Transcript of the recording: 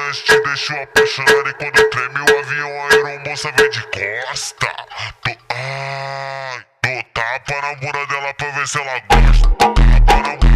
nós te deixou apaixonado. E quando treme o avião, a aeromoça vem de costa. Dou tapa na bunda dela pra ver se ela gosta. Tapa na